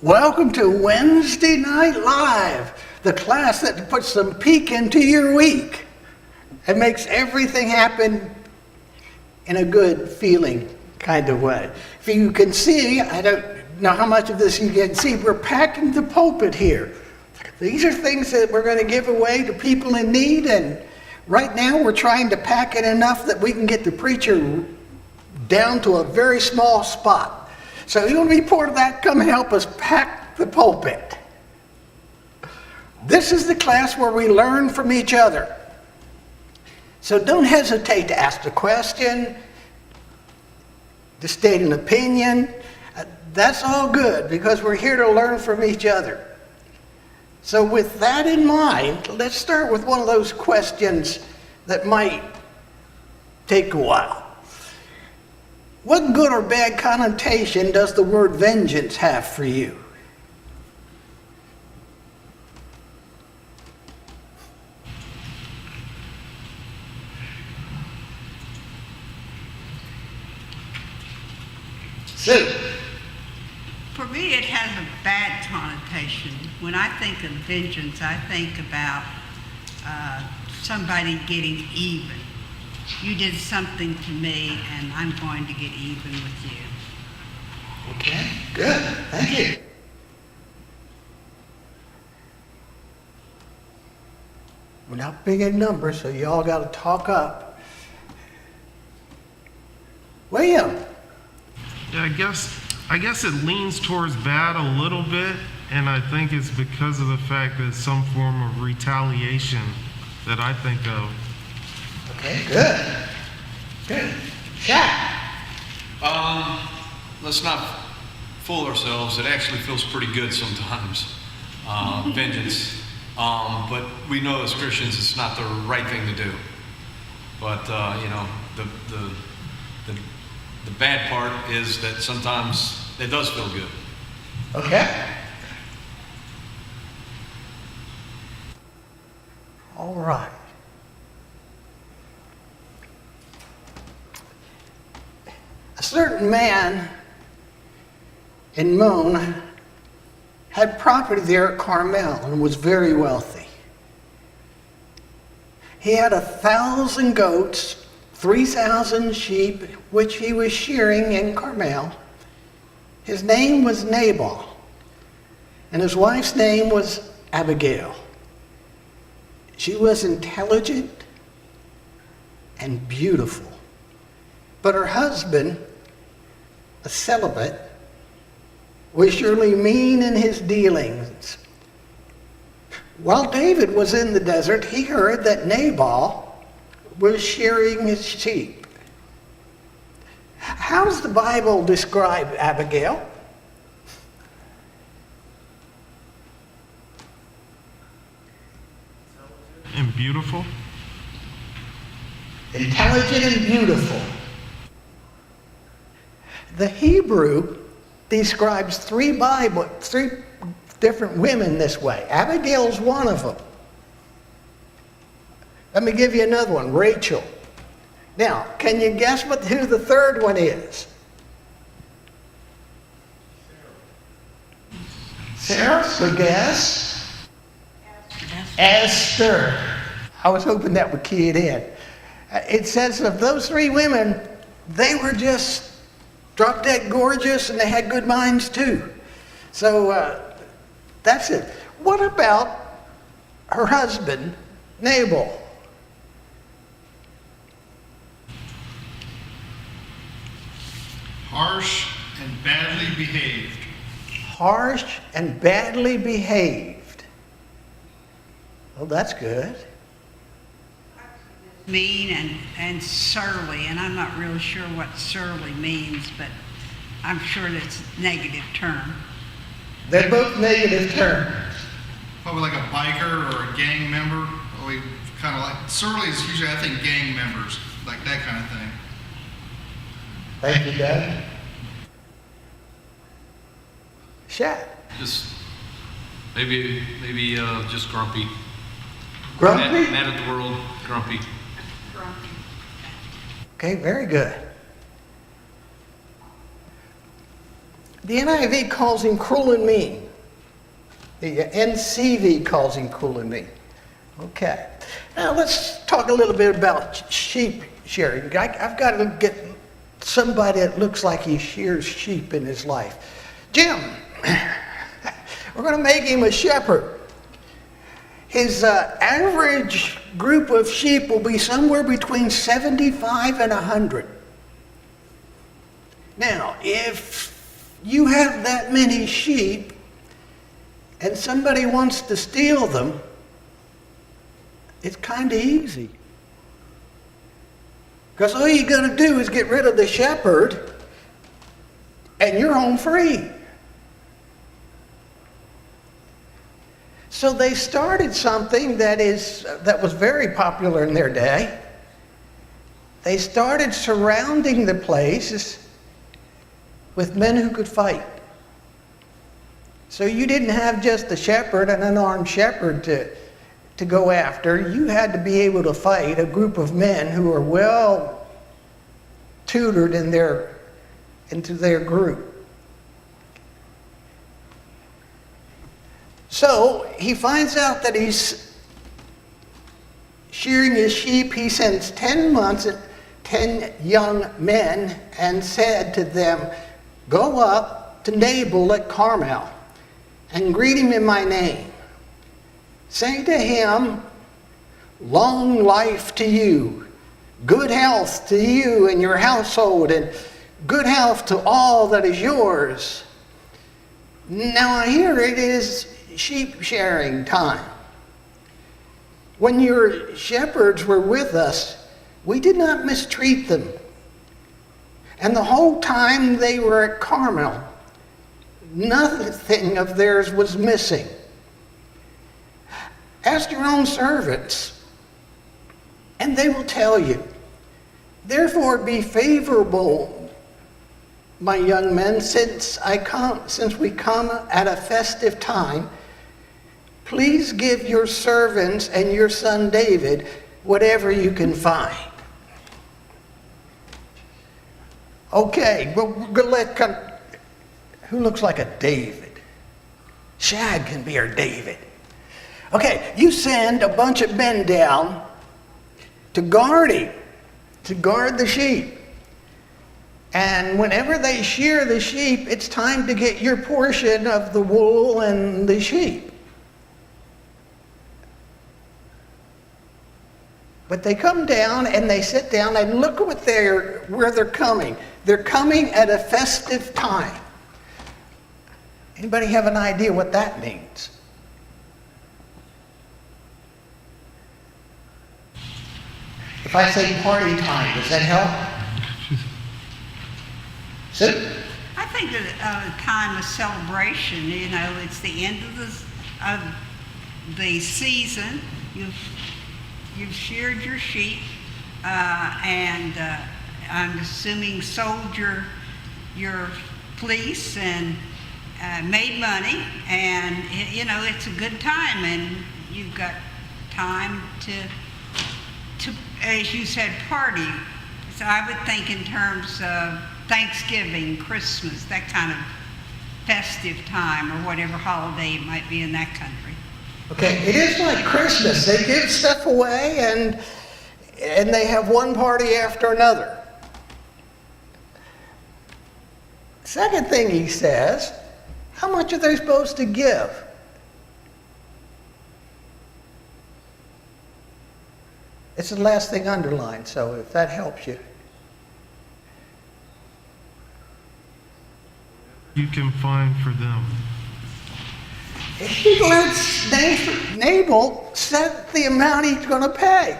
Welcome to Wednesday Night Live, the class that puts some peek into your week and makes everything happen in a good feeling kind of way. If you can see, I don't know how much of this you can see, we're packing the pulpit here. These are things that we're going to give away to people in need, and right now we're trying to pack it enough that we can get the preacher down to a very small spot. So you want to be part of that? Come and help us pack the pulpit. This is the class where we learn from each other. So don't hesitate to ask a question, to state an opinion. That's all good because we're here to learn from each other. So with that in mind, let's start with one of those questions that might take a while. What good or bad connotation does the word vengeance have for you? Sue. For me, it has a bad connotation. When I think of vengeance, I think about somebody getting even. You did something to me, and I'm going to get even with you. Okay, good. Thank you. We're not big in numbers, so you all got to talk up. William. Yeah, I guess it leans towards bad a little bit, and I think it's because of the fact that it's some form of retaliation that I think of. Okay, good. Good. Shaq. Let's not fool ourselves. It actually feels pretty good sometimes. Vengeance. But we know as Christians it's not the right thing to do. But the bad part is that sometimes it does feel good. Okay. All right. A certain man in Moan had property there at Carmel and was very wealthy. He had 1,000 goats, 3,000 sheep, which he was shearing in Carmel. His name was Nabal, and his wife's name was Abigail. She was intelligent and beautiful, but her husband, a celibate, was surely mean in his dealings. While David was in the desert, he heard that Nabal was shearing his sheep. How does the Bible describe Abigail? And beautiful? Intelligent and beautiful. The Hebrew describes three different women this way. Abigail's one of them. Let me give you another one, Rachel. Now, can you guess who the third one is? Sarah? So guess? Esther. I was hoping that would key it in. It says of those three women, they were just drop dead gorgeous, and they had good minds too. So that's it. What about her husband, Nabal? Harsh and badly behaved. Harsh and badly behaved. Well, that's good. Mean and surly, and I'm not really sure what surly means, but I'm sure that's a negative term. They're both negative terms. Probably like a biker or a gang member. We kind of like, surly is usually, I think, gang members, like that kind of thing. Thank you, Doug. Shaq. Just maybe just grumpy. Grumpy? Mad at the world, grumpy. Okay, very good. The NIV calls him cruel and mean. The NCV calls him cruel and mean. Okay. Now let's talk a little bit about sheep shearing. I've got to get somebody that looks like he shears sheep in his life. Jim, we're going to make him a shepherd. His average group of sheep will be somewhere between 75 and 100. Now, if you have that many sheep and somebody wants to steal them, it's kind of easy. Because all you got to do is get rid of the shepherd and you're home free. So they started something that was very popular in their day. They started surrounding the place with men who could fight. So you didn't have just a shepherd, an unarmed shepherd to go after. You had to be able to fight a group of men who were well tutored into their group. So he finds out that he's shearing his sheep. He sends 10 young men and said to them, "Go up to Nabal at Carmel and greet him in my name. Say to him, 'Long life to you, good health to you and your household, and good health to all that is yours.'" Now here it is sheep shearing time. When your shepherds were with us, we did not mistreat them. And the whole time they were at Carmel, nothing of theirs was missing. Ask your own servants, and they will tell you. Therefore be favorable, my young men, since we come at a festive time. Please give your servants and your son David whatever you can find. Okay, well, we're going to who looks like a David? Shag can be our David. Okay, you send a bunch of men down to guard him, to guard the sheep. And whenever they shear the sheep, it's time to get your portion of the wool and the sheep. But they come down and they sit down and look what where they're coming. They're coming at a festive time. Anybody have an idea what that means? If I say party time, does that help? Sid? I think that a time of celebration, you know, it's the end of the season. You've sheared your sheep, and I'm assuming sold your fleece and made money, and you know it's a good time, and you've got time to as you said, party. So I would think in terms of Thanksgiving, Christmas, that kind of festive time, or whatever holiday it might be in that country. Okay, it is like Christmas. They give stuff away and they have one party after another. Second thing he says, how much are they supposed to give? It's the last thing underlined, so if that helps you. You can find for them. He lets Nabal set the amount he's going to pay.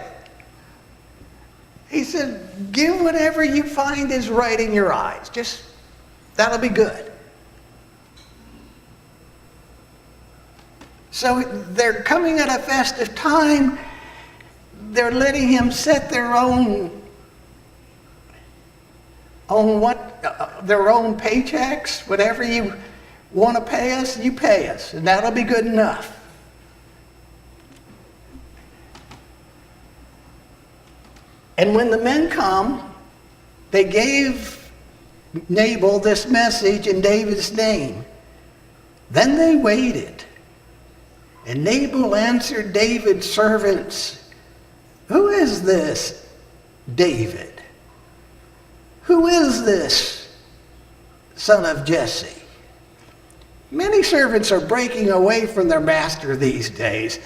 He said, give whatever you find is right in your eyes. Just, that'll be good. So they're coming at a festive time. They're letting him set their own paychecks. Whatever you want to pay us, you pay us, and that'll be good enough. And when the men come, they gave Nabal this message in David's name. Then they waited. And Nabal answered David's servants, "Who is this David? Who is this son of Jesse?" Many servants are breaking away from their master these days.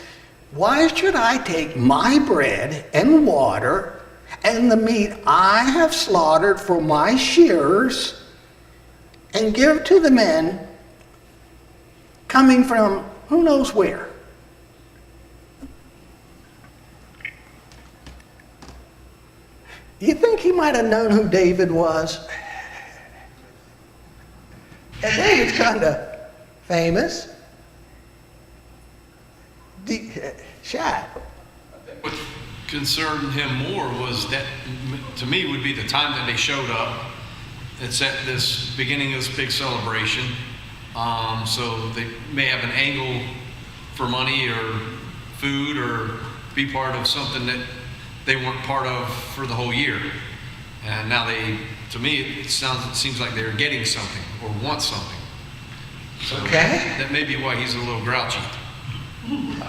Why should I take my bread and water and the meat I have slaughtered for my shearers and give to the men coming from who knows where? You think he might have known who David was? And David's kind of famous. Shad. What concerned him more was that, to me, would be the time that they showed up. It's at this beginning of this big celebration. So they may have an angle for money or food or be part of something that they weren't part of for the whole year. And now to me, it seems like they're getting something or want something. So Okay. that may be why he's a little grouchy.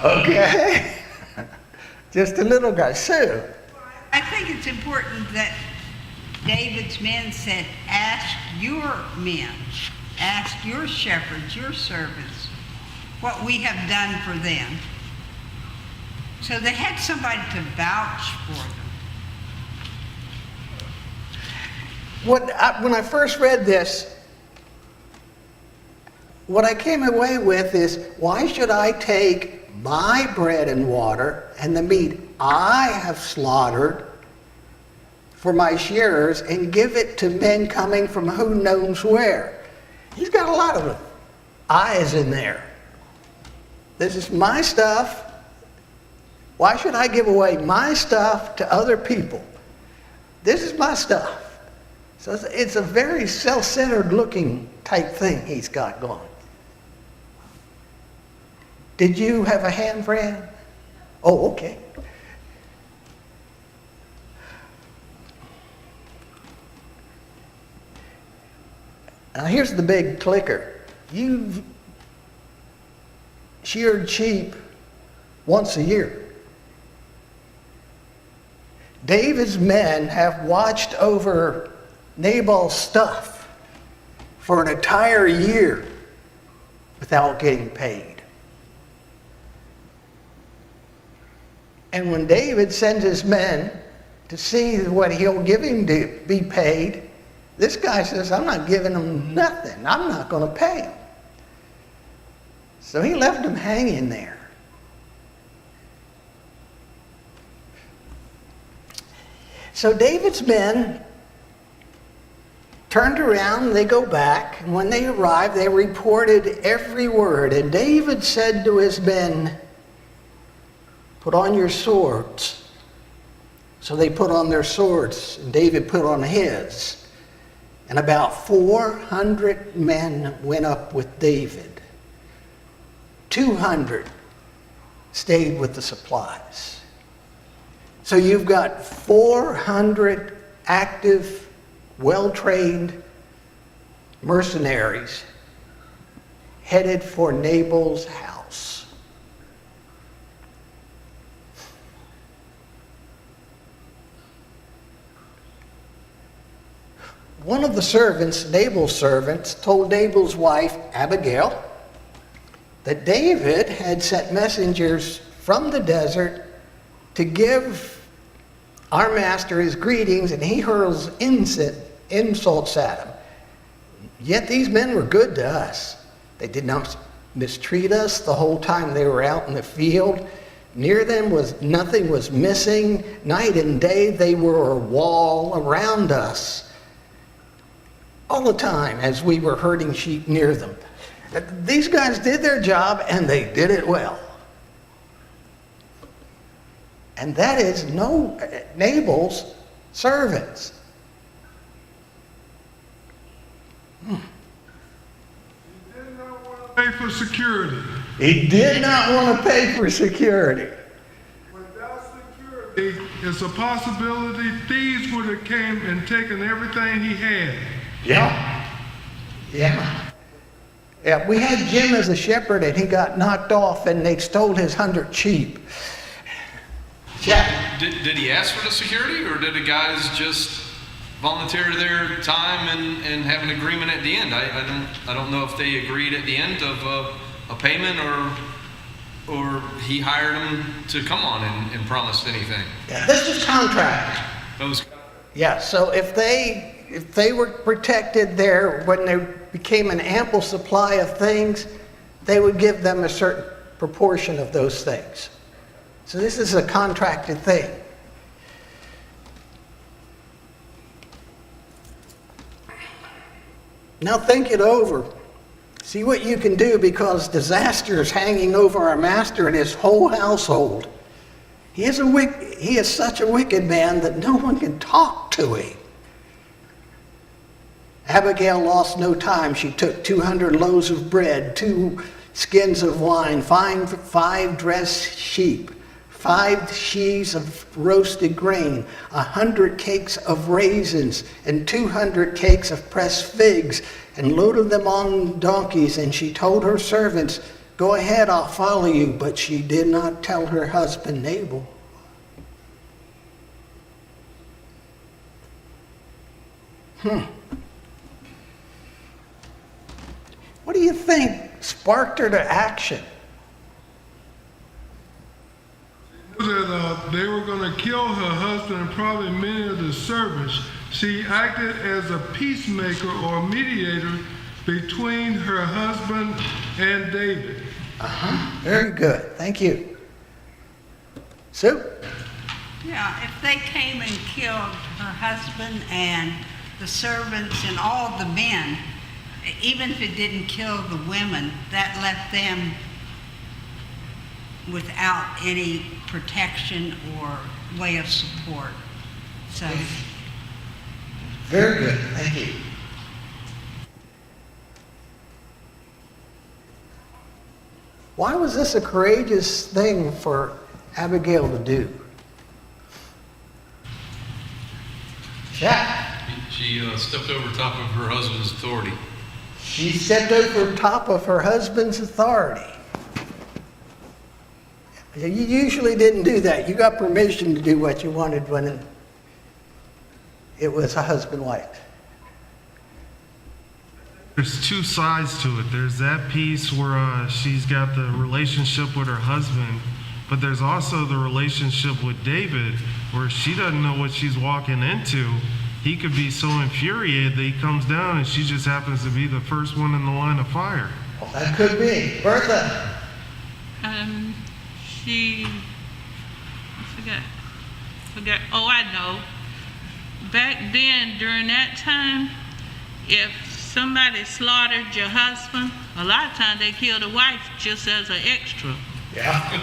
Okay. Just a little guy. Sue. I think it's important that David's men said, ask your men, ask your shepherds, your servants, what we have done for them. So they had somebody to vouch for them. When I first read this, what I came away with is, why should I take my bread and water and the meat I have slaughtered for my shearers and give it to men coming from who knows where? He's got a lot of eyes in there. This is my stuff. Why should I give away my stuff to other people? This is my stuff. So it's a very self-centered looking type thing he's got going. Did you have a hand, Fran? Oh, okay. Now here's the big clicker. You've sheared sheep once a year. David's men have watched over Nabal's stuff for an entire year without getting paid. And when David sends his men to see what he'll give him to be paid, this guy says, I'm not giving him nothing. I'm not going to pay him. So he left him hanging there. So David's men turned around, they go back, and when they arrived, they reported every word. And David said to his men, put on your swords. So they put on their swords, and David put on his. And about 400 men went up with David. 200 stayed with the supplies. So you've got 400 active, well-trained mercenaries headed for Nabal's house. One of the servants, Nabal's servants, told Nabal's wife, Abigail, that David had sent messengers from the desert to give our master his greetings, and he hurls insults at him. Yet these men were good to us. They did not mistreat us the whole time they were out in the field. Near them nothing was missing. Night and day they were a wall around us. All the time as we were herding sheep near them. These guys did their job and they did it well. And that is Nabal's servants. He did not want to pay for security. He did not want to pay for security. Without security, it's a possibility thieves would have came and taken everything he had. Yeah. Yeah. Yeah, we had Jim as a shepherd and he got knocked off and they stole his 100 sheep. Yeah. Did he ask for the security, or did the guys just volunteer their time and have an agreement at the end? I don't know if they agreed at the end of a payment, or he hired them to come on and promised anything. Yeah, this is contract. Those, Yeah, so if they were protected there when there became an ample supply of things, they would give them a certain proportion of those things. So this is a contracted thing. Now think it over. See what you can do, because disaster is hanging over our master and his whole household. He is such a wicked man that no one can talk to him. Abigail lost no time. She took 200 loaves of bread, 2 skins of wine, 5 dressed sheep, 5 sheaves of roasted grain, 100 cakes of raisins, and 200 cakes of pressed figs, and loaded them on donkeys. And she told her servants, "Go ahead, I'll follow you." But she did not tell her husband Nabal. What do you think sparked her to action? That they were going to kill her husband and probably many of the servants. She acted as a peacemaker or mediator between her husband and David. Very good. Thank you. Sue? Yeah, if they came and killed her husband and the servants and all the men, even if it didn't kill the women, that left them without any protection or way of support. So, Very good. Thank you. Why was this a courageous thing for Abigail to do? Yeah. she stepped over top of her husband's authority. She stepped over top of her husband's authority. You usually didn't do that. You got permission to do what you wanted when it was a husband-wife. There's 2 sides to it. There's that piece where she's got the relationship with her husband, but there's also the relationship with David, where she doesn't know what she's walking into. He could be so infuriated that he comes down and she just happens to be the first one in the line of fire. Well, that could be. Bertha? Oh, I know. Back then, during that time, if somebody slaughtered your husband, a lot of times they killed the wife just as an extra. Yeah.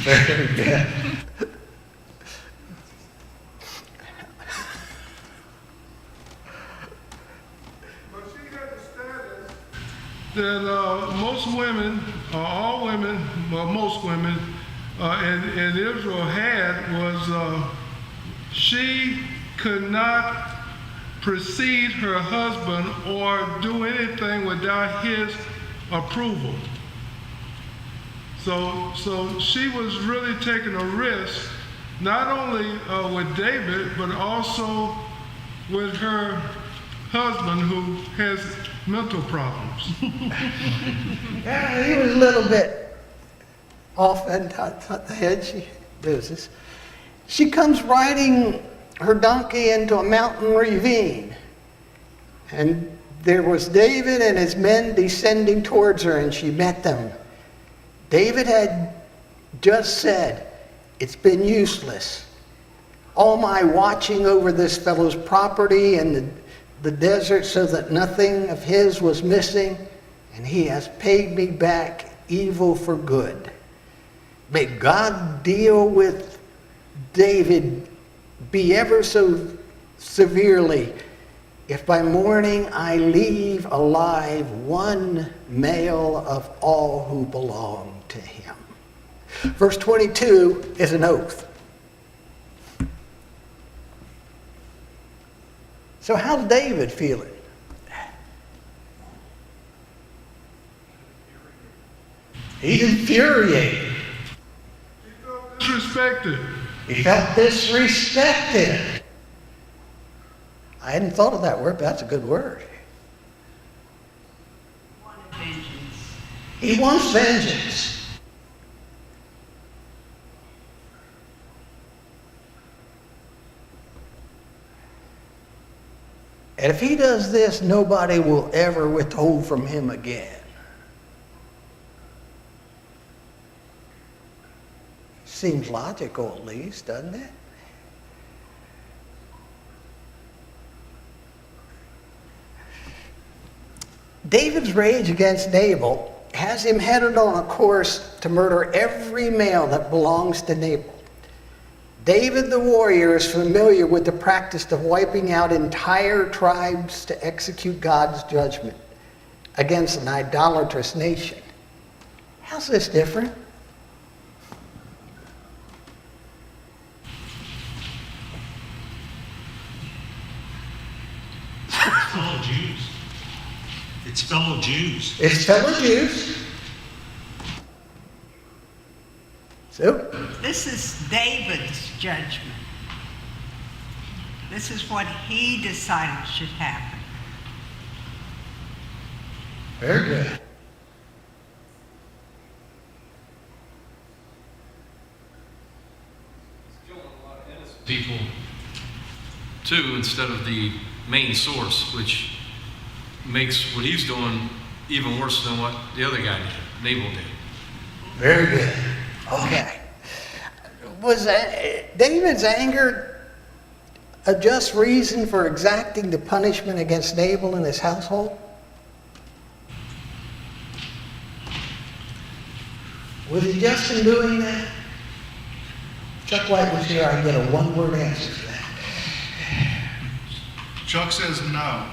Very good. But she had the status that most women, or all women, well, most women in Israel had was she could not precede her husband or do anything without his approval. So she was really taking a risk, not only with David, but also with her husband, who has mental problems. Yeah, he was a little bit off the head. She does this. She comes riding her donkey into a mountain ravine. And there was David and his men descending towards her, and she met them. David had just said, "It's been useless. All my watching over this fellow's property and the desert so that nothing of his was missing, and he has paid me back evil for good. May God deal with David be ever so severely if by morning I leave alive one male of all who belong to him." Verse 22 is an oath. So how's David feeling? He's infuriated. Disrespected. He felt disrespected. I hadn't thought of that word, but that's a good word. Vengeance. He wants vengeance. And if he does this, nobody will ever withhold from him again. Seems logical, at least, doesn't it? David's rage against Nabal has him headed on a course to murder every male that belongs to Nabal. David the warrior is familiar with the practice of wiping out entire tribes to execute God's judgment against an idolatrous nation. How's this different? Fellow Jews. It's fellow Jews. It's fellow Jews. So, This is David's judgment. This is what he decided should happen. very good. People too, instead of the main source, which makes what he's doing even worse than what the other guy did, Nabal did. Very good. Okay. Was David's anger a just reason for exacting the punishment against Nabal and his household? Was he just in doing that? Chuck White was here, I get a one-word answer for that. Chuck says no.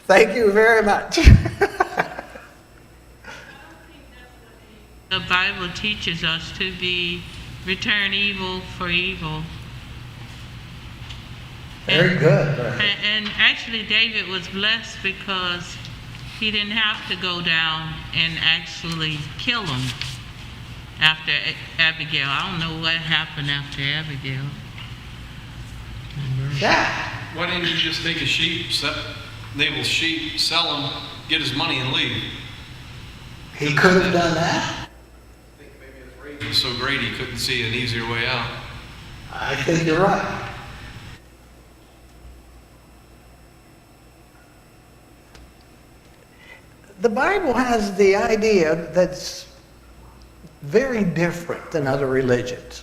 Thank you very much. The Bible teaches us to return evil for evil. Very good. And actually David was blessed because he didn't have to go down and actually kill him after Abigail. I don't know what happened after Abigail. Yeah. Why didn't you just take his sheep, Nabal's sheep, sell them, get his money and leave? He could have done that. I think maybe his rage was so great he couldn't see an easier way out. I think you're right. The Bible has the idea that's very different than other religions.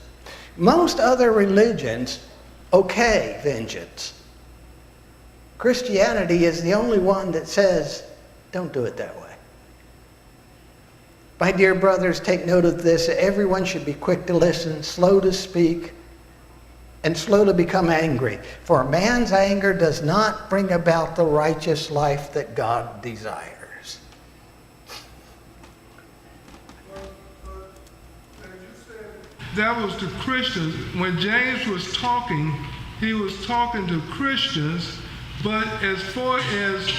Most other religions okay vengeance. Christianity is the only one that says, don't do it that way. My dear brothers, take note of this. Everyone should be quick to listen, slow to speak, and slow to become angry. For a man's anger does not bring about the righteous life that God desires. That was to Christians. When James was talking, he was talking to Christians, but as far as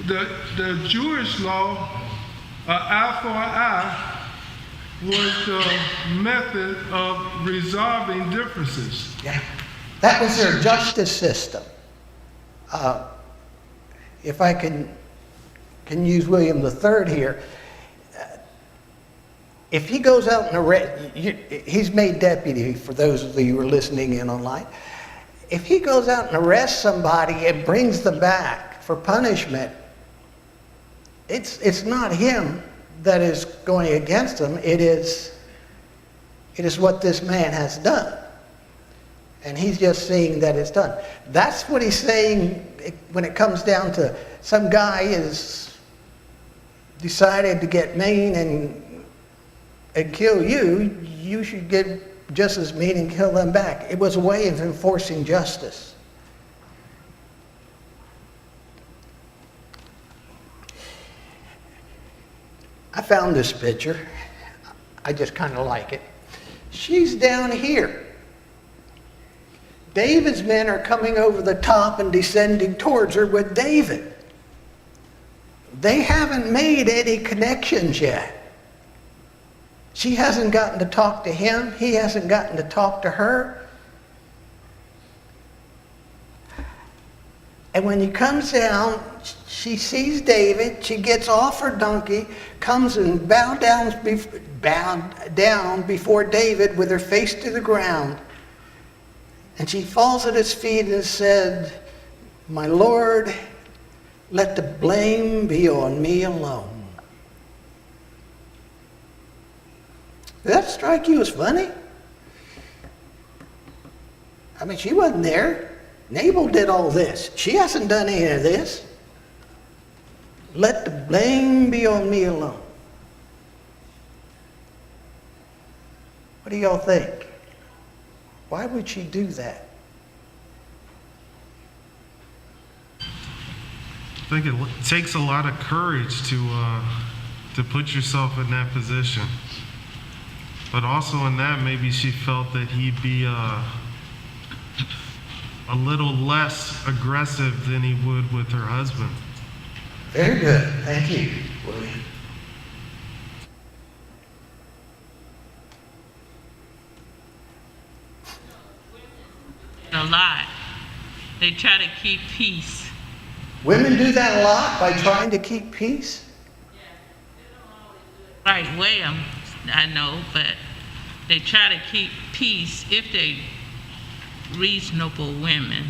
the Jewish law, eye for an eye was the method of resolving differences. Yeah. That was their justice system. If I can use William III here, if he goes out and arrests, he's made deputy for those of you who are listening in online. If he goes out and arrests somebody and brings them back for punishment, it's not him that is going against them. It is what this man has done. And he's just saying that it's done. That's what he's saying when it comes down to some guy is decided to get mean and kill you, you should get just as mean and kill them back. It was a way of enforcing justice. I found this picture. I just kind of like it. She's down here. David's men are coming over the top and descending towards her with David. They haven't made any connections yet. She hasn't gotten to talk to him. He hasn't gotten to talk to her. And when he comes down, she sees David. She gets off her donkey, comes and bows down before David with her face to the ground. And she falls at his feet and said, "My Lord, let the blame be on me alone." Did that strike you as funny? I mean, she wasn't there. Nabal did all this. She hasn't done any of this. Let the blame be on me alone. What do y'all think? Why would she do that? I think it takes a lot of courage to put yourself in that position. But also in that, maybe she felt that he'd be a little less aggressive than he would with her husband. Very good. Thank you, William. A lot. They try to keep peace. Women do that a lot by trying to keep peace. Right way, I know, but they try to keep peace if they reasonable women.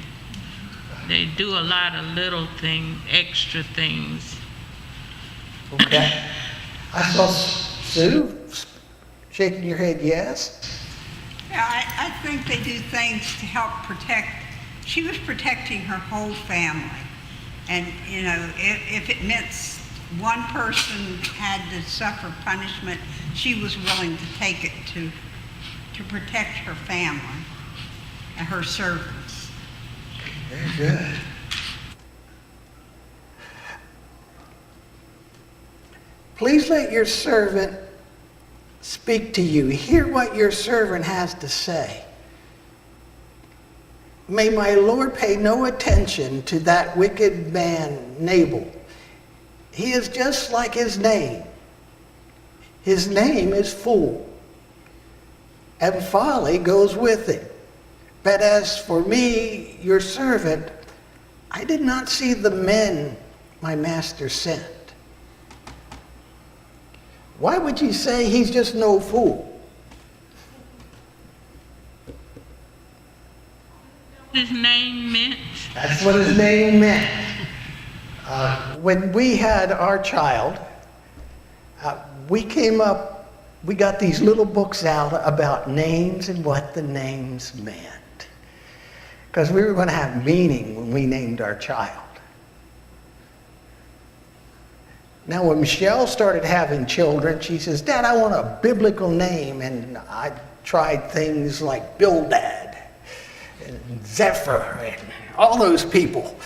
They do a lot of little things, extra things. Okay. I saw Sue shaking your head yes. Yeah, I think they do things to help protect. She was protecting her whole family. And, you know, if it meant one person had to suffer punishment, she was willing to take it to protect her family and her servants. Very good. Please let your servant speak to you. Hear what your servant has to say. May my Lord pay no attention to that wicked man, Nabal. He is just like his name. His name is fool, and folly goes with him. But as for me, your servant, I did not see the men my master sent. Why would you say he's just no fool? His name meant? That's what his name meant. When we had our child, we got these little books out about names and what the names meant. Because we were going to have meaning when we named our child. Now, when Michelle started having children, she says, "Dad, I want a biblical name." And I tried things like Bildad and Zephyr and all those people.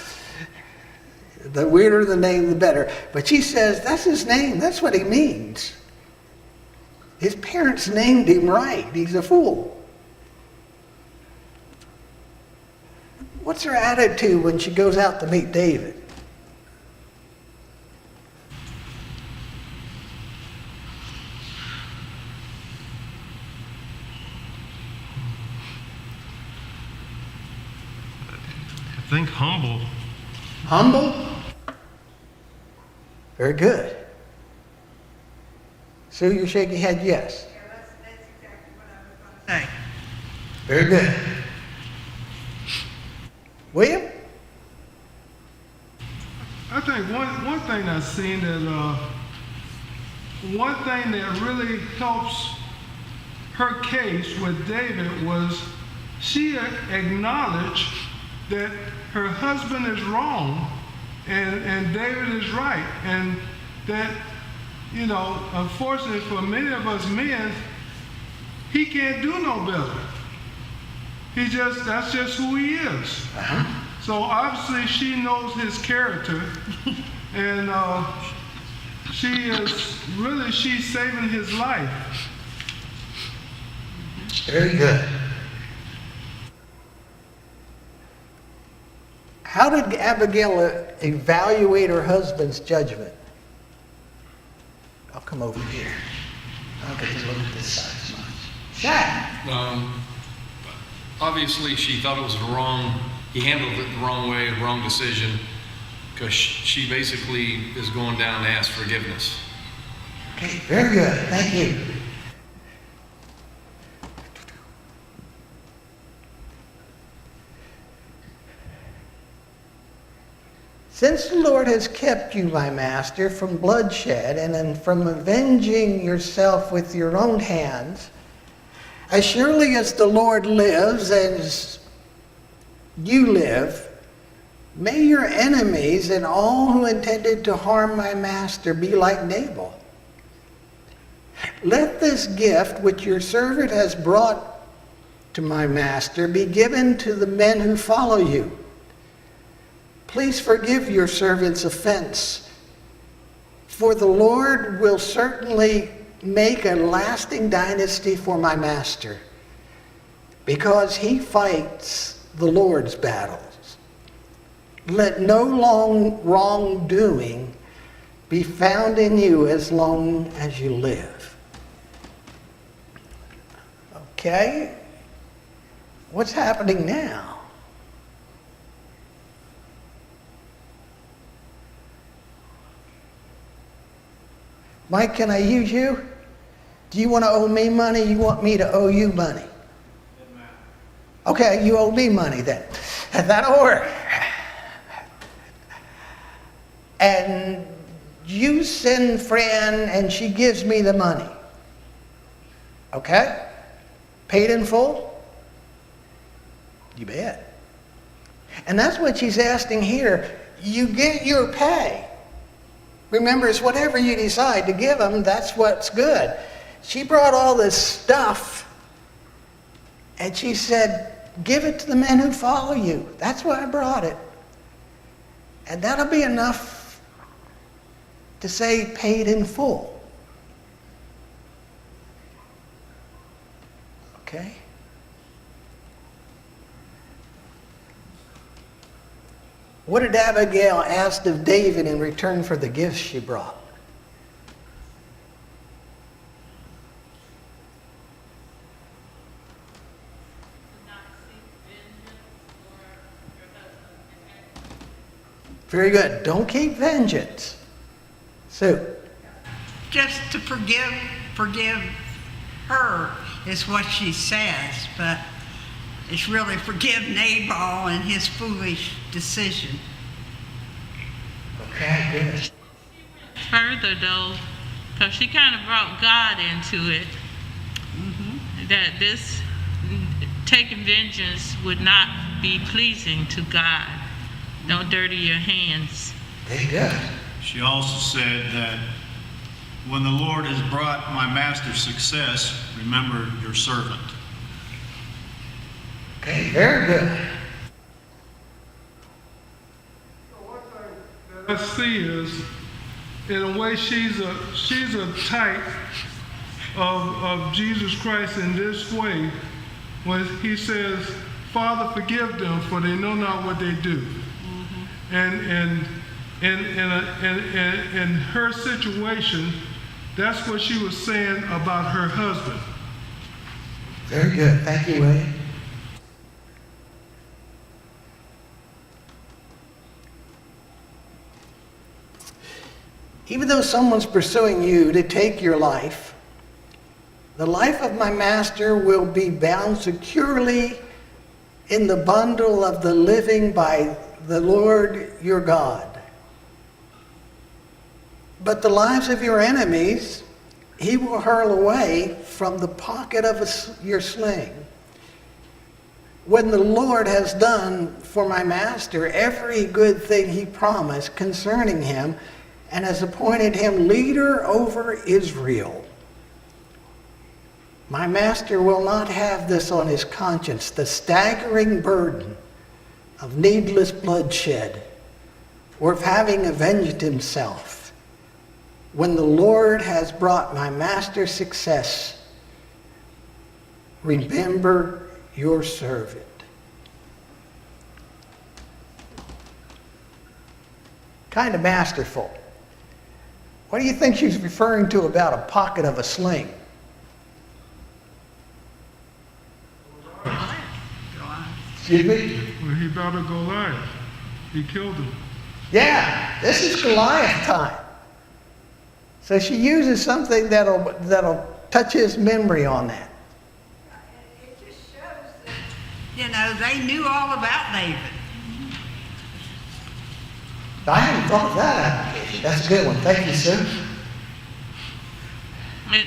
The weirder the name, the better. But she says, that's his name. That's what he means. His parents named him right. He's a fool. What's her attitude when she goes out to meet David? I think humble. Humble? Very good. Sue, you're shaking your head yes. Yeah, that's exactly what I was going to say. Very good. William? I think one thing I've seen that one thing that really helps her case with David was she acknowledged that her husband is wrong and David is right, and that, you know, unfortunately for many of us men, he can't do no better. That's just who he is. So obviously she knows his character, and she's saving his life. Very good. How did Abigail evaluate her husband's judgment? I'll come over here. I'll get to look at this side as much. Shaq. Obviously, she thought it was he handled it the wrong way, wrong decision, because she basically is going down to ask forgiveness. Okay, very good. Thank you. Since the Lord has kept you, my master, from bloodshed and then from avenging yourself with your own hands, as surely as the Lord lives, as you live, may your enemies and all who intended to harm my master be like Nabal. Let this gift which your servant has brought to my master be given to the men who follow you. Please forgive your servant's offense, for the Lord will certainly make a lasting dynasty for my master, because he fights the Lord's battles. Let no long wrongdoing be found in you as long as you live. Okay? What's happening now? Mike, can I use you? Do you want to owe me money? You want me to owe you money? Okay, you owe me money then. That'll work. And you send Fran and she gives me the money. Okay? Paid in full? You bet. And that's what she's asking here. You get your pay. Remember, it's whatever you decide to give them, that's what's good. She brought all this stuff, and she said, give it to the men who follow you. That's why I brought it. And that'll be enough to say paid in full. Okay? What did Abigail ask of David in return for the gifts she brought? Very good. Don't keep vengeance. Sue. Just to forgive her is what she says, but it's really forgive Nabal and his foolish decision. Okay, good. Further though, because she kind of brought God into it, that this taking vengeance would not be pleasing to God. Don't dirty your hands. Very good. She also said that when the Lord has brought my master success, remember your servant. Okay, very good. What I see is, in a way, she's a type of Jesus Christ in this way, when he says, Father, forgive them, for they know not what they do. And in her situation, that's what she was saying about her husband. Very good. Thank you, Wayne. Even though someone's pursuing you to take your life, the life of my master will be bound securely in the bundle of the living by the Lord your God. But the lives of your enemies he will hurl away from the pocket of your sling. When the Lord has done for my master every good thing he promised concerning him, and has appointed him leader over Israel, my master will not have this on his conscience, the staggering burden of needless bloodshed, or of having avenged himself. When the Lord has brought my master success, remember your servant. Kind of masterful. What do you think she's referring to about a pocket of a sling? Excuse me? Well, he battled Goliath. He killed him. Yeah, this is Goliath time. So she uses something that'll touch his memory on that. It just shows that, you know, they knew all about David. I hadn't thought of that application. That's a good one. Thank you, Sue.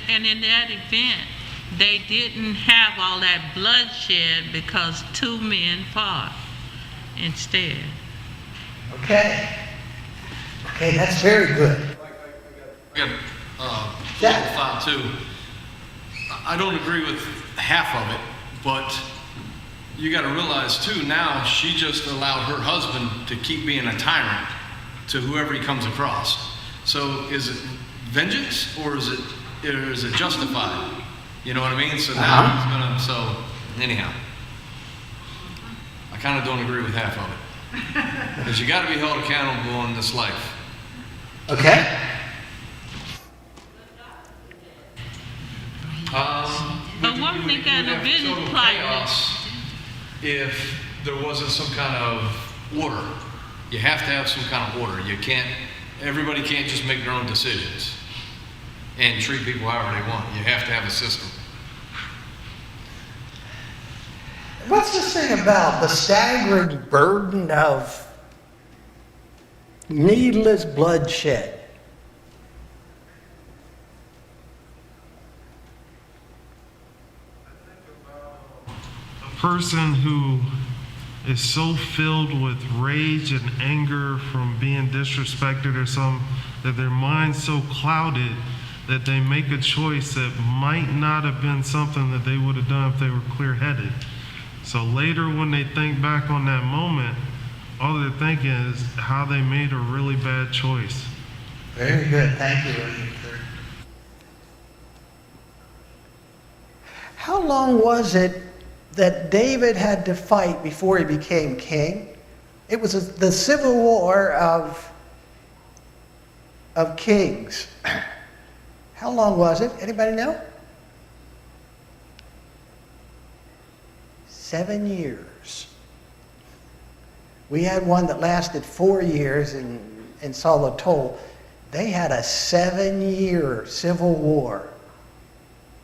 And in that event, they didn't have all that bloodshed because 2 men fought instead. Okay. Okay, that's very good. I got a little thought too. I don't agree with half of it, but you got to realize too, now she just allowed her husband to keep being a tyrant to whoever he comes across. So is it vengeance or is it justified? You know what I mean? So now he's gonna, so anyhow. I kind of don't agree with half of it. Because you got to be held accountable in this life. Okay. But one thing got a bit Total plight. chaos if there wasn't some kind of order. You have to have some kind of order. Everybody can't just make their own decisions and treat people however they want. You have to have a system. What's this thing about the staggering burden of needless bloodshed? A person who is so filled with rage and anger from being disrespected or something that their mind's so clouded that they make a choice that might not have been something that they would have done if they were clear-headed. So later when they think back on that moment, all they're thinking is how they made a really bad choice. Very good. Thank you. How long was it that David had to fight before he became king? It was the civil war of kings. How long was it? Anybody know? 7 years. We had one that lasted 4 years in Saul Toll. They had a 7-year civil war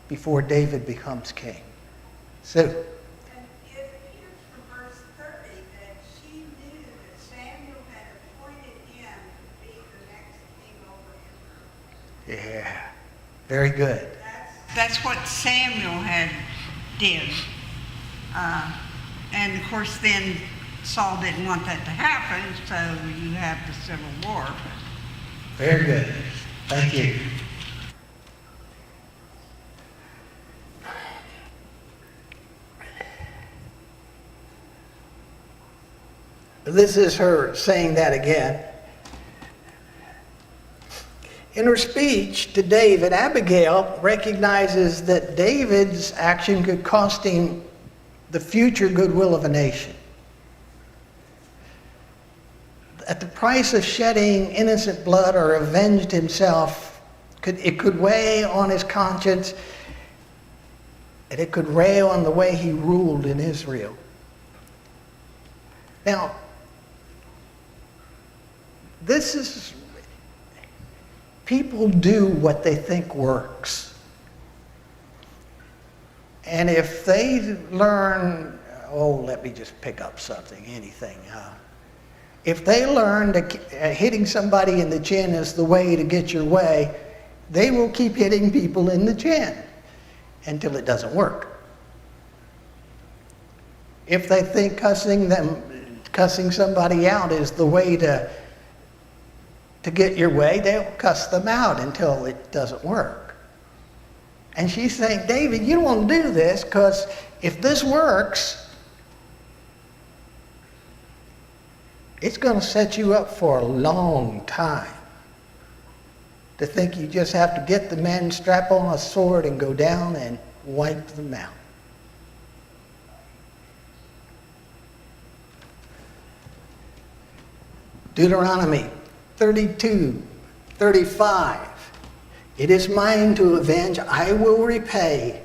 before David becomes king. So, And it appears from verse 30 that she knew that Samuel had appointed him to be the next king over Israel. yeah, very good. That's what Samuel had did. And of course then Saul didn't want that to happen, so you have the civil war. Very good. Thank you. This is her saying that again. In her speech to David, Abigail recognizes that David's action could cost him the future goodwill of a nation. At the price of shedding innocent blood or avenged himself, it could weigh on his conscience, and it could weigh on the way he ruled in Israel. Now, this is, people do what they think works. And if they learn, let me just pick up something, anything. If they learn that hitting somebody in the chin is the way to get your way, they will keep hitting people in the chin until it doesn't work. If they think cussing somebody out is the way to get your way, they'll cuss them out until it doesn't work. And she's saying, David, you don't want to do this, because if this works, it's going to set you up for a long time. To think you just have to get the men, strap on a sword, and go down and wipe them out. Deuteronomy 32:35. It is mine to avenge, I will repay.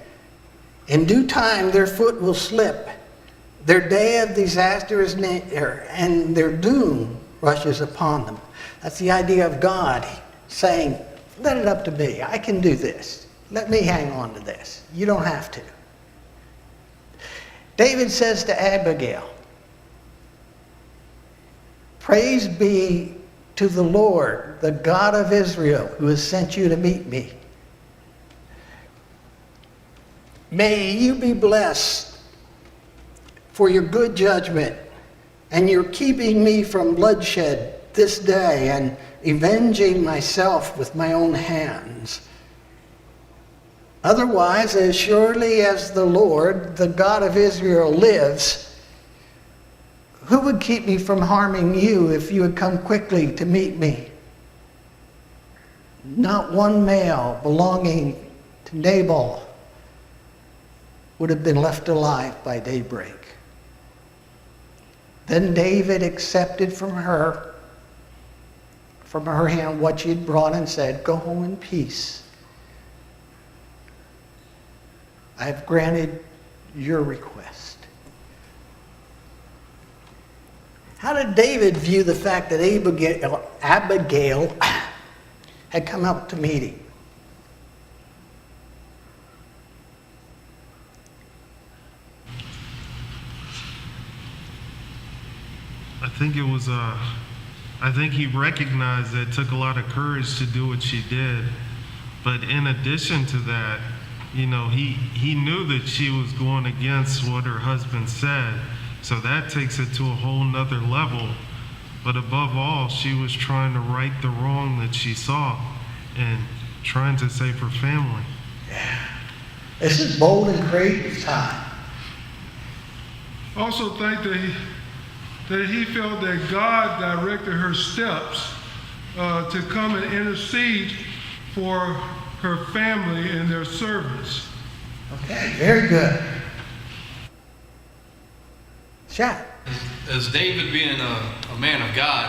In due time their foot will slip. Their day of disaster is near, and their doom rushes upon them. That's the idea of God saying, let it up to me. I can do this. Let me hang on to this. You don't have to. David says to Abigail, praise be to the Lord, the God of Israel, who has sent you to meet me. May you be blessed for your good judgment and your keeping me from bloodshed this day and avenging myself with my own hands. Otherwise, as surely as the Lord, the God of Israel, lives, who would keep me from harming you if you had come quickly to meet me? Not one male belonging to Nabal would have been left alive by daybreak. Then David accepted from her hand what she had brought and said, go home in peace. I have granted your request. How did David view the fact that Abigail had come up to meet him? I think he recognized that it took a lot of courage to do what she did. But in addition to that, he knew that she was going against what her husband said. So that takes it to a whole nother level. But above all, she was trying to right the wrong that she saw and trying to save her family. Yeah. This is bold and courageous time. Also think that he felt that God directed her steps to come and intercede for her family and their servants. Okay, very good. Shot. As David being a man of God,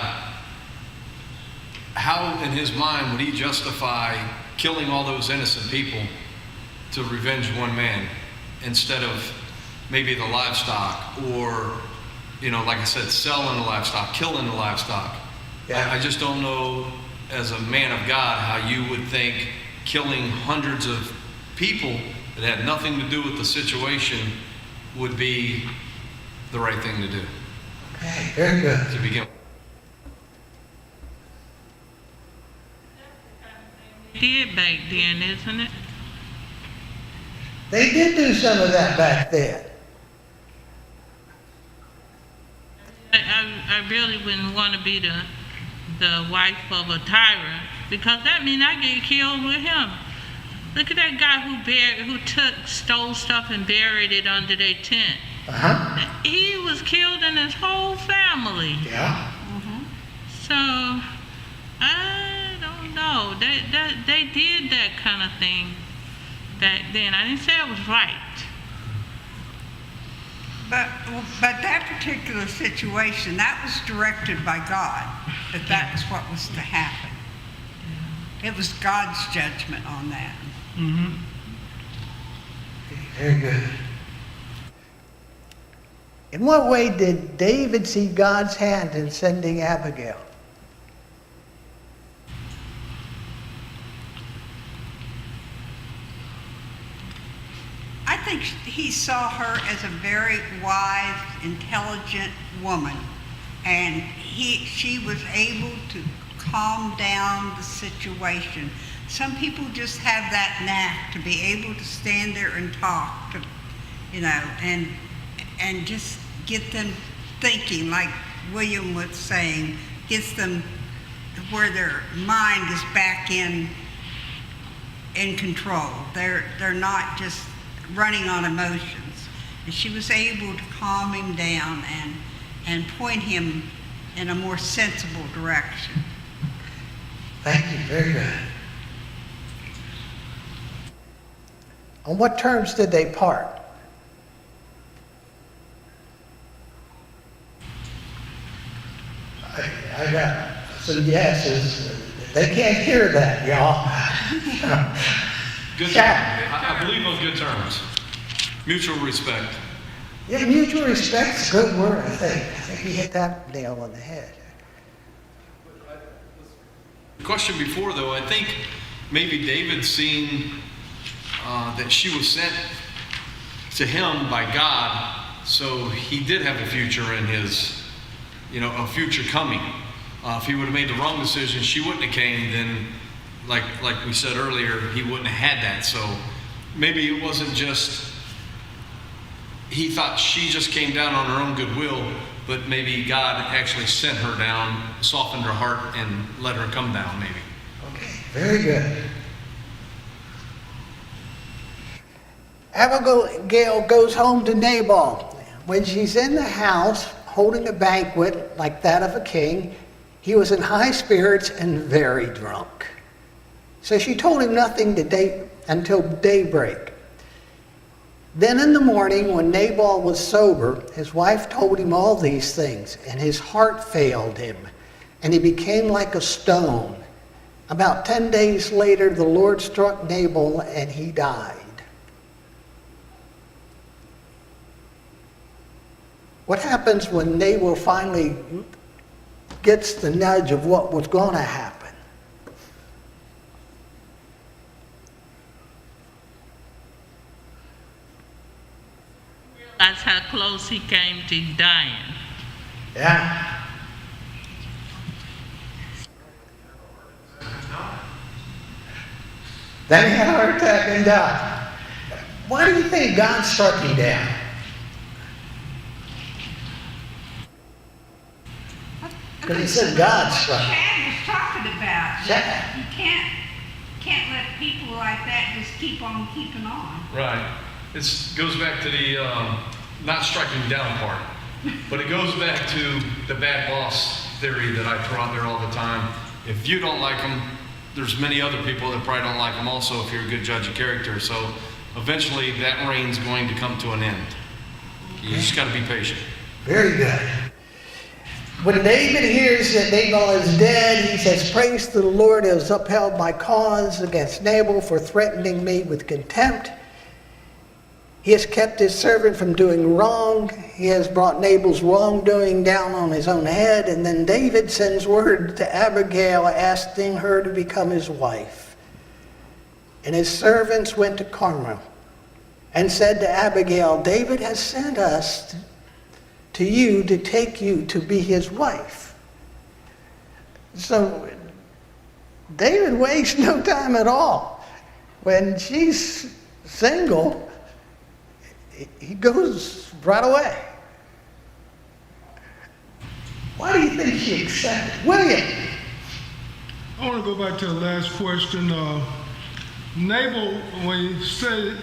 how in his mind would he justify killing all those innocent people to revenge one man instead of maybe the livestock or, like I said, selling the livestock, killing the livestock? Yeah. I just don't know, as a man of God, how you would think killing hundreds of people that had nothing to do with the situation would be the right thing to do. Okay, very good. To begin with. Did back then, isn't it? They did do some of that back then. I really wouldn't want to be the wife of a tyrant, because that means I get killed with him. Look at that guy who stole stuff and buried it under their tent. Uh-huh. He was killed and his whole family. Yeah. So I don't know. They did that kind of thing back then. I didn't say it was right. But that particular situation, that was directed by God, that was what was to happen. It was God's judgment on that. Mm-hmm. Very good. In what way did David see God's hand in sending Abigail? I think he saw her as a very wise, intelligent woman, and she was able to calm down the situation. Some people just have that knack to be able to stand there and talk, and just get them thinking, like William was saying, gets them where their mind is back in control. They're not just running on emotions. And she was able to calm him down and point him in a more sensible direction. Thank you. Very good. On what terms did they part? I got some yeses. They can't hear that, y'all. Good Yeah. terms. I believe on good terms. Mutual respect. Yeah, mutual respect's a good word, I think. I think you hit that nail on the head. Question before, though, I think maybe David seen that she was sent to him by God, so he did have a future in his, a future coming. If he would have made the wrong decision, she wouldn't have came, then, like we said earlier, he wouldn't have had that. So maybe it wasn't just, he thought she just came down on her own goodwill, but maybe God actually sent her down, softened her heart, and let her come down, maybe. Okay, very good. Abigail goes home to Nabal. When she's in the house holding a banquet like that of a king, he was in high spirits and very drunk. So she told him nothing until daybreak. Then in the morning, when Nabal was sober, his wife told him all these things, and his heart failed him, and he became like a stone. About 10 days later, the Lord struck Nabal, and he died. What happens when Nabal finally gets the nudge of what was going to happen? That's how close he came to dying. Yeah. Then he had a heart attack and died. Why do you think God struck him down? Because he said God struck him. Chad was talking about. Chad. You can't let people like that just keep on keeping on. Right. It goes back to the not striking down part. But it goes back to the bad boss theory that I throw out there all the time. If you don't like them, there's many other people that probably don't like them also if you're a good judge of character. So eventually that reign's going to come to an end. You just got to be patient. Very good. When David hears that Nabal is dead, he says, "Praise to the Lord who has upheld my cause against Nabal for threatening me with contempt. He has kept his servant from doing wrong. He has brought Nabal's wrongdoing down on his own head." And then David sends word to Abigail asking her to become his wife. And his servants went to Carmel and said to Abigail, "David has sent us to you to take you to be his wife." So David wastes no time at all. When she's single, he goes right away. Why do you think she accepted? William? I want to go back to the last question. Nabal, when you said,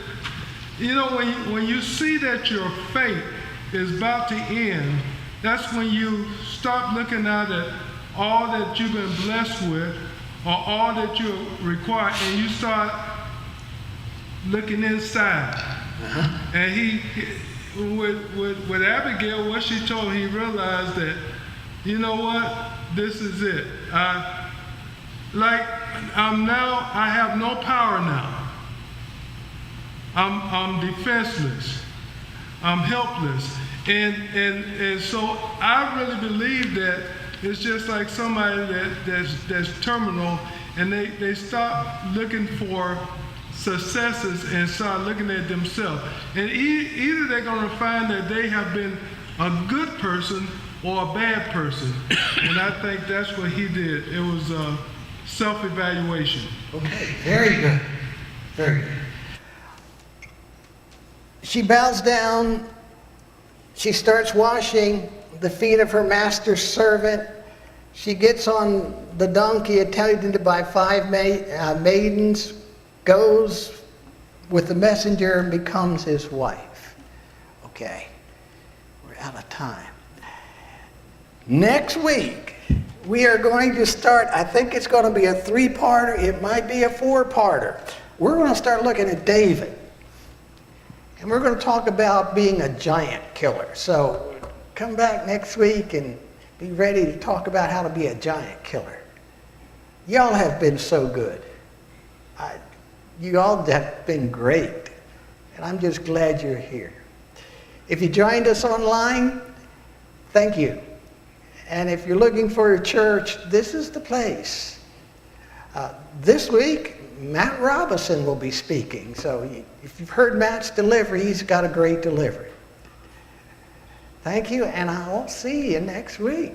when you see that your fate is about to end, that's when you stop looking out at all that you've been blessed with or all that you require, and you start looking inside. And with Abigail, what she told him, he realized that, you know what, this is it. I have no power now. I'm defenseless. I'm helpless. And so I really believe that it's just like somebody that's terminal, and they stop looking for successes and start looking at themselves. And either they're going to find that they have been a good person or a bad person. And I think that's what he did. It was a self-evaluation. Okay, very good. Very good. She bows down. She starts washing the feet of her master's servant. She gets on the donkey attended by 5 maidens, goes with the messenger and becomes his wife. Okay, we're out of time. Next week, we are going to start, I think it's going to be a 3-parter, it might be a 4-parter. We're going to start looking at David. And we're going to talk about being a giant killer. So come back next week and be ready to talk about how to be a giant killer. Y'all have been so good. You all have been great. And I'm just glad you're here. If you joined us online, thank you. And if you're looking for a church, this is the place. This week, Matt Robinson will be speaking. So if you've heard Matt's delivery, he's got a great delivery. Thank you, and I'll see you next week.